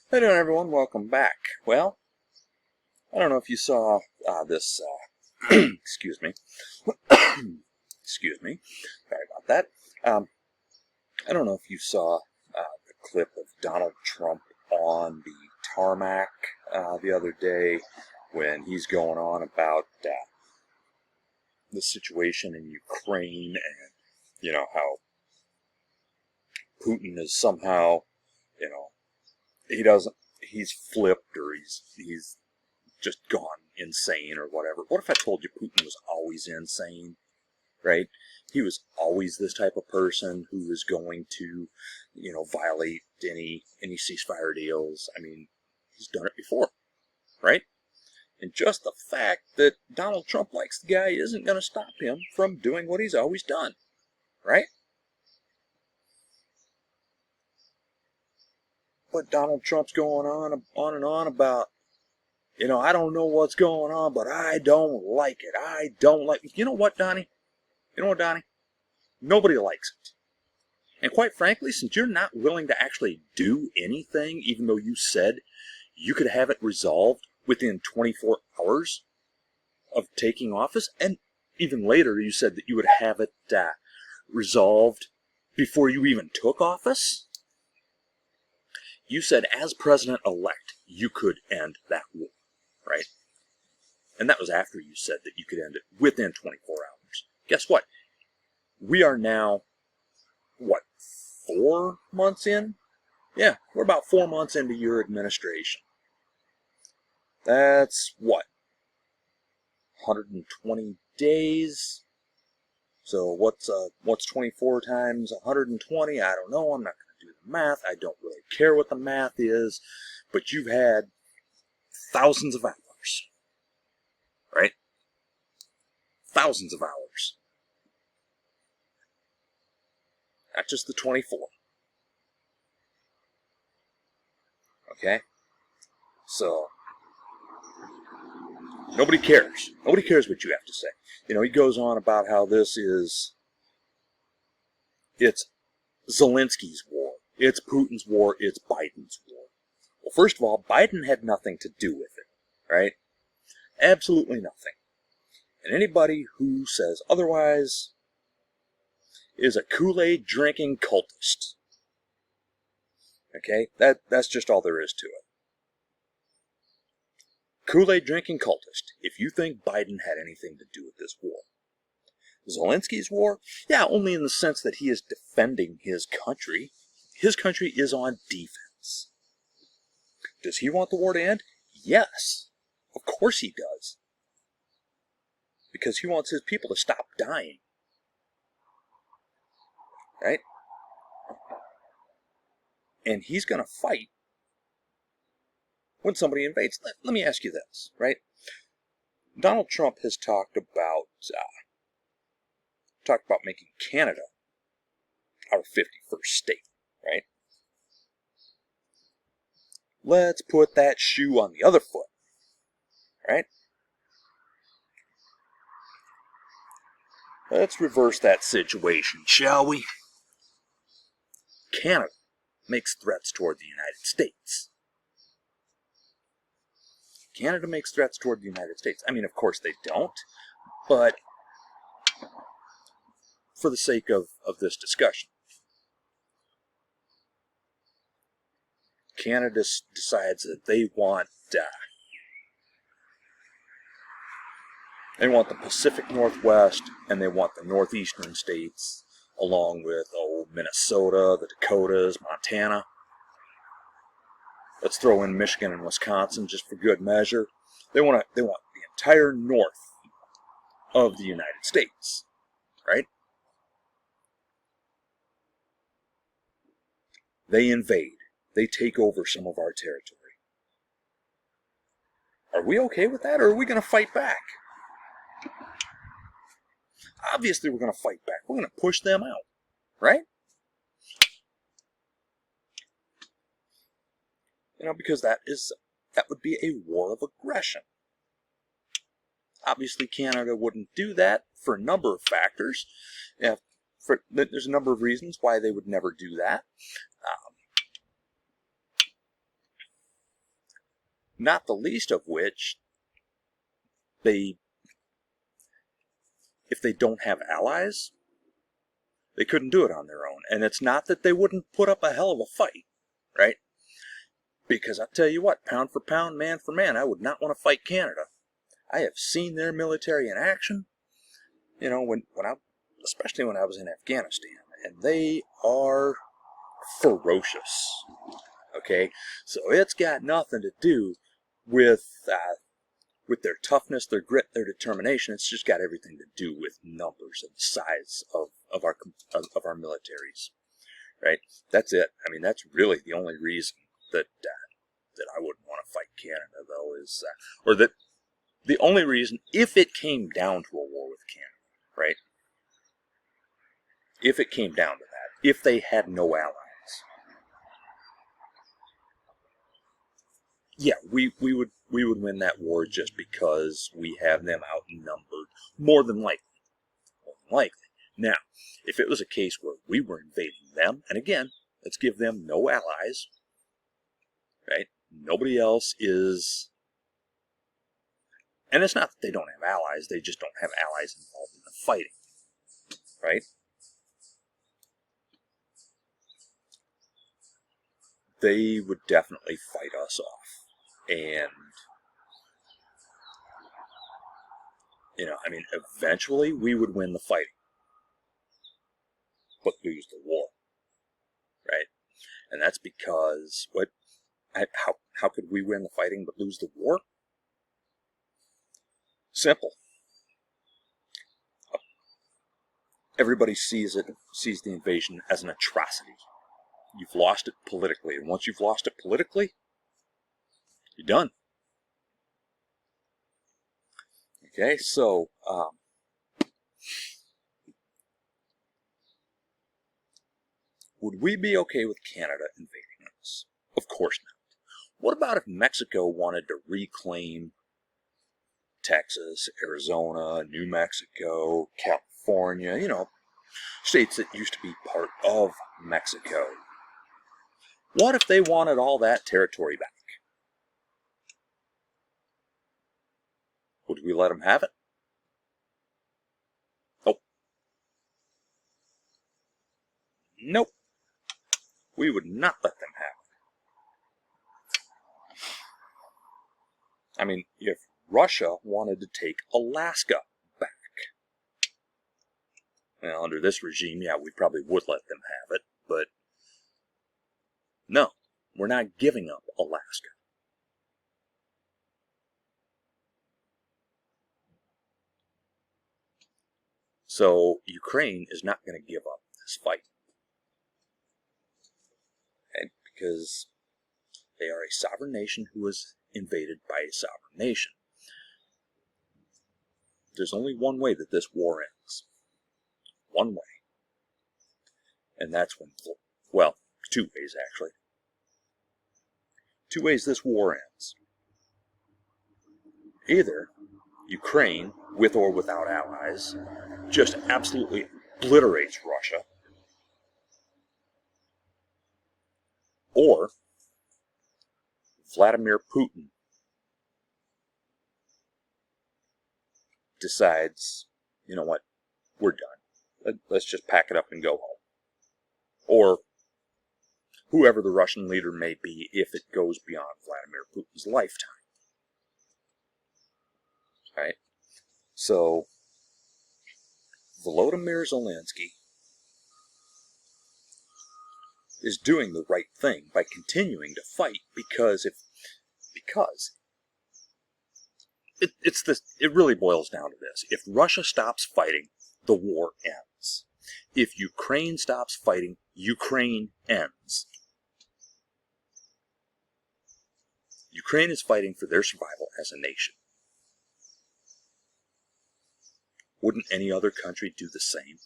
How you doing, everyone? Welcome back. Well, I don't know if you saw this, excuse me, excuse me, sorry about that. I don't know if you saw the clip of Donald Trump on the tarmac the other day when he's going on about the situation in Ukraine and, how Putin is somehow, he's flipped or he's just gone insane or whatever. What if I told you Putin was always insane, right? He was always this type of person who was going to, violate any ceasefire deals. I mean, he's done it before, right? And just the fact that Donald Trump likes the guy isn't going to stop him from doing what he's always done, right? But Donald Trump's going on and on about, I don't know what's going on, but I don't like it. I don't like it. You know what, Donnie? Nobody likes it. And quite frankly, since you're not willing to actually do anything, even though you said you could have it resolved within 24 hours of taking office, and even later you said that you would have it resolved before you even took office, you said as president-elect you could end that war, right? And that was after you said that you could end it within 24 hours. Guess what? We are now, 4 months in? Yeah, we're about 4 months into your administration. That's 120 days? So what's 24 times 120? I don't know. I'm not going to do the math. I don't really care what the math is. But you've had thousands of hours, right? Thousands of hours. Not just the 24. Okay? So, nobody cares. Nobody cares what you have to say. He goes on about how it's Zelensky's war. It's Putin's war. It's Biden's war. Well, first of all, Biden had nothing to do with it, right? Absolutely nothing. And anybody who says otherwise is a Kool-Aid drinking cultist. Okay? That's just all there is to it. Kool-Aid drinking cultist, if you think Biden had anything to do with this war. Zelensky's war? Yeah, only in the sense that he is defending his country. His country is on defense. Does he want the war to end? Yes. Of course he does. Because he wants his people to stop dying. Right? And he's going to fight when somebody invades. Let me ask you this, right? Donald Trump has talked about making Canada our 51st state, right? Let's put that shoe on the other foot, right? Let's reverse that situation, shall we? Canada makes threats toward the United States. Canada makes threats toward the United States. I mean, of course they don't, but for the sake of this discussion, Canada decides that they want the Pacific Northwest and they want the northeastern states, along with Minnesota, the Dakotas, Montana. Let's throw in Michigan and Wisconsin just for good measure. They want the entire north of the United States, right? They invade. They take over some of our territory. Are we okay with that, or are we going to fight back? Obviously we're going to fight back. We're going to push them out, right? Because that would be a war of aggression. Obviously Canada wouldn't do that for a number of factors. There's a number of reasons why they would never do that. Not the least of which, if they don't have allies, they couldn't do it on their own. And it's not that they wouldn't put up a hell of a fight, right? Because I'll tell you what, pound for pound, man for man, I would not want to fight Canada. I have seen their military in action, you know, especially when I was in Afghanistan, and they are ferocious. Okay, so it's got nothing to do with their toughness, their grit, their determination. It's just got everything to do with numbers and size of our militaries, right? That's it. I mean, that's really the only reason that I wouldn't want to fight Canada, though, is or that the only reason, if it came down to a war with Canada, right? If it came down to that, if they had no allies, yeah, we would win that war just because we have them outnumbered, more than likely. More than likely. Now, if it was a case where we were invading them, and again, let's give them no allies, right? Nobody else is, and it's not that they don't have allies, they just don't have allies involved in the fighting, right? They would definitely fight us off. And, you know, I mean, eventually we would win the fighting, but lose the war, right? And that's because, how could we win the fighting but lose the war? Simple. Everybody sees the invasion as an atrocity. You've lost it politically, and once you've lost it politically, you're done. Okay, so would we be okay with Canada invading us? Of course not. What about if Mexico wanted to reclaim Texas, Arizona, New Mexico, California, you know, states that used to be part of Mexico? What if they wanted all that territory back? Would we let them have it? Nope. Nope. We would not let them have it. I mean, if Russia wanted to take Alaska back, well, under this regime, yeah, we probably would let them have it, but no, we're not giving up Alaska. So Ukraine is not going to give up this fight. Okay? Because they are a sovereign nation who was invaded by a sovereign nation. There's only one way that this war ends. One way. And that's when, well, two ways actually. Two ways this war ends. Either Ukraine, with or without allies, just absolutely obliterates Russia, or Vladimir Putin decides, you know what, we're done. Let's just pack it up and go home. Or whoever the Russian leader may be, if it goes beyond Vladimir Putin's lifetime. Right? So, Volodymyr Zelenskyy is doing the right thing by continuing to fight, because it really boils down to this. If Russia stops fighting, the war ends. If Ukraine stops fighting, Ukraine ends. Ukraine is fighting for their survival as a nation. Wouldn't any other country do the same?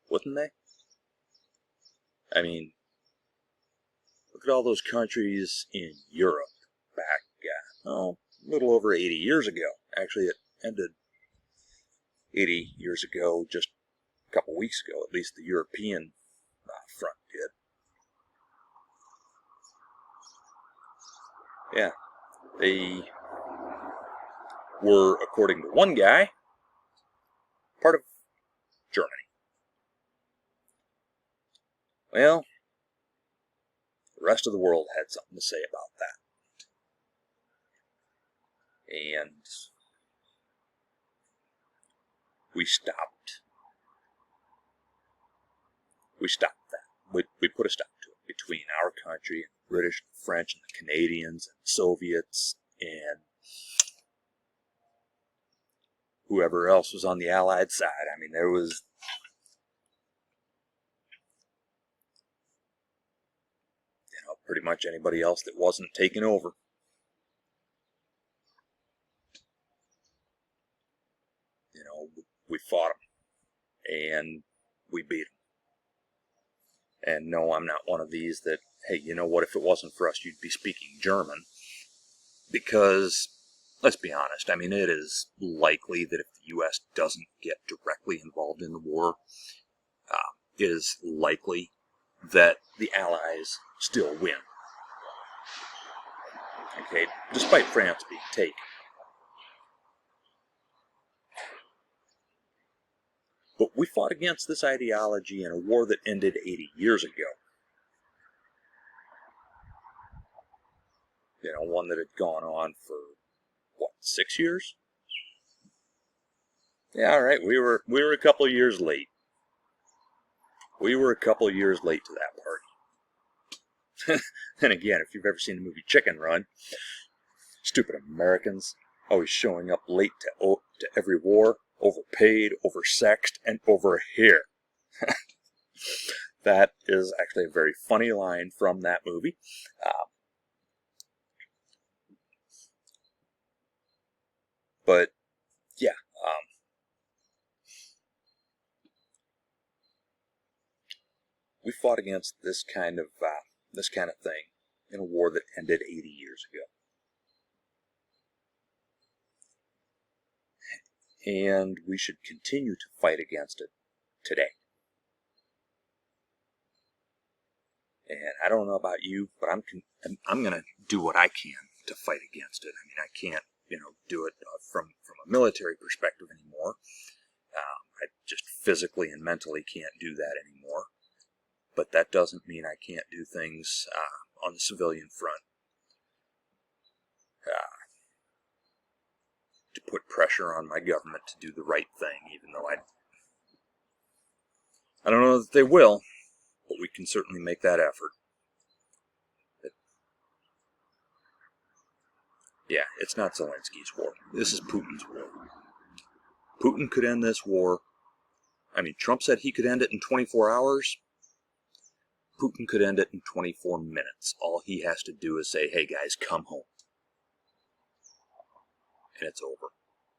Wouldn't they? I mean, look at all those countries in Europe back, a little over 80 years ago. Actually, it ended 80 years ago, just a couple weeks ago, at least the European front did. Yeah, they were, according to one guy, part of Germany. Well, the rest of the world had something to say about that. And we stopped. We stopped that. We put a stop to it between our country and the British, and the French, and the Canadians, and the Soviets, and whoever else was on the Allied side. I mean, there was pretty much anybody else that wasn't taken over. We fought them, and we beat them. And no, I'm not one of these that, hey, you know what, if it wasn't for us, you'd be speaking German. Because, let's be honest, I mean, it is likely that if the U.S. doesn't get directly involved in the war, it is likely that the Allies still win. Okay, despite France being taken. But we fought against this ideology in a war that ended 80 years ago. One that had gone on for, 6 years? Yeah, all right, we were a couple of years late. We were a couple of years late to that party. And again, if you've ever seen the movie Chicken Run, stupid Americans, always showing up late to every war, overpaid, oversexed, and over here. That is actually a very funny line from that movie. But yeah, we fought against this kind of thing in a war that ended 80 years ago. And we should continue to fight against it today. And I don't know about you, but I'm going to do what I can to fight against it. I mean, I can't, do it from a military perspective anymore. I just physically and mentally can't do that anymore. But that doesn't mean I can't do things on the civilian front to put pressure on my government to do the right thing, even though I don't know that they will, but we can certainly make that effort. Yeah, it's not Zelensky's war. This is Putin's war. Putin could end this war. I mean, Trump said he could end it in 24 hours. Putin could end it in 24 minutes. All he has to do is say, hey guys, come home. And it's over.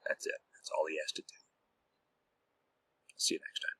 That's it. That's all he has to do. See you next time.